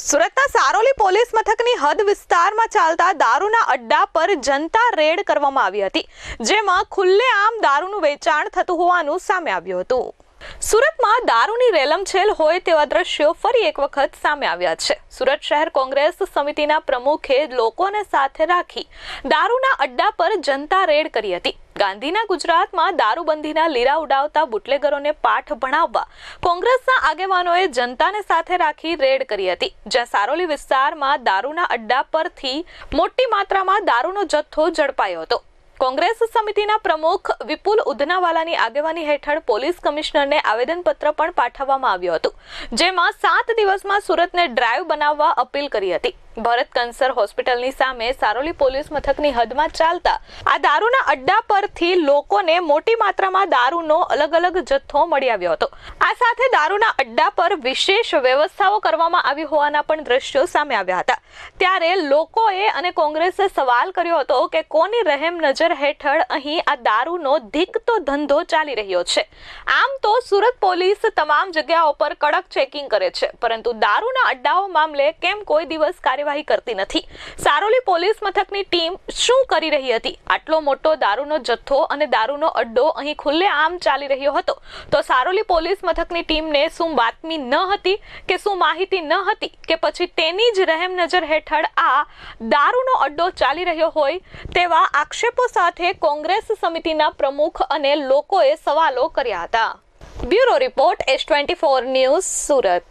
સુરતના સારોલી પોલીસ મથકની હદ વિસ્તારમાં ચાલતા દારૂના અડ્ડા પર જનતા રેડ કરવામાં આવી હતી, જેમાં ખુલ્લેઆમ દારૂનું વેચાણ થતું હોવાનું સામે આવ્યું હતું। સુરતમાં દારૂની રેલમછેલ હોય તેવા દ્રશ્યો ફરી એક વખત સામે આવ્યા છે। સુરત શહેર કોંગ્રેસ સમિતિના પ્રમુખે લોકોને સાથે રાખી દારૂના અડ્ડા પર જનતા રેડ કરી હતી। ગાંધીના ગુજરાતમાં દારૂબંધીના લીરા ઉડાવતા બુટલેગરોને પાઠ ભણાવવા કોંગ્રેસના આગેવાનોએ જનતાને સાથે રાખી રેડ કરી હતી, જ્યાં સારોલી વિસ્તારમાં દારૂના અડ્ડા પરથી મોટી માત્રામાં દારૂનો જથ્થો ઝડપાયો હતો। કોંગ્રેસ સમિતિના પ્રમુખ વિપુલ ઉધનાવાલાની આગેવાની હેઠળ પોલીસ કમિશનરને આવેદનપત્ર પણ પાઠવવામાં આવ્યું હતું, જેમાં 7 દિવસમાં સુરતને ડ્રાઈવ બનાવવા અપીલ કરી હતી। ભરત કેન્સર હોસ્પિટલની સામે સારોલી પોલીસ મથકની હદમાં ચાલતા આ દારૂના અડ્ડા પરથી લોકોને મોટી માત્રામાં દારૂનો અલગ અલગ જથ્થો મળી આવ્યો હતો। આ સાથે દારૂના અડ્ડા પર વિશેષ વ્યવસ્થાઓ કરવામાં આવી હોવાના પણ દ્રશ્યો સામે આવ્યા હતા। ત્યારે લોકોએ અને કોંગ્રેસે સવાલ કર્યો હતો કે કોની રહેમ નજર હેઠળ અહીં આ દારૂનો ધીકતો ધંધો ચાલી રહ્યો છે। આમ તો સુરત પોલીસ તમામ જગ્યાઓ પર કડક ચેકિંગ કરે છે, પરંતુ દારૂના અડ્ડાઓ મામલે કેમ કોઈ દિવસ કાર્યવાહી કરતી નથી? સારોલી પોલીસ મથકની ટીમ શું કરી રહી હતી? આટલો મોટો દારૂનો જથ્થો અને દારૂનો અડ્ડો અહીં ખુલ્લેઆમ ચાલી રહ્યો હતો, તો સારોલી પોલીસ મથકની ટીમને શું બાતમી ન હતી કે શું માહિતી ન હતી કે પછી તેની જ રહેમ નજર હેઠળ આ દારૂનો અડ્ડો ચાલી રહ્યો હોય તેવા આક્ષેપો સાથે કોંગ્રેસ સમિતિના પ્રમુખ અને લોકોએ સવાલો કર્યા હતા। Bureau report S24 news, Surat.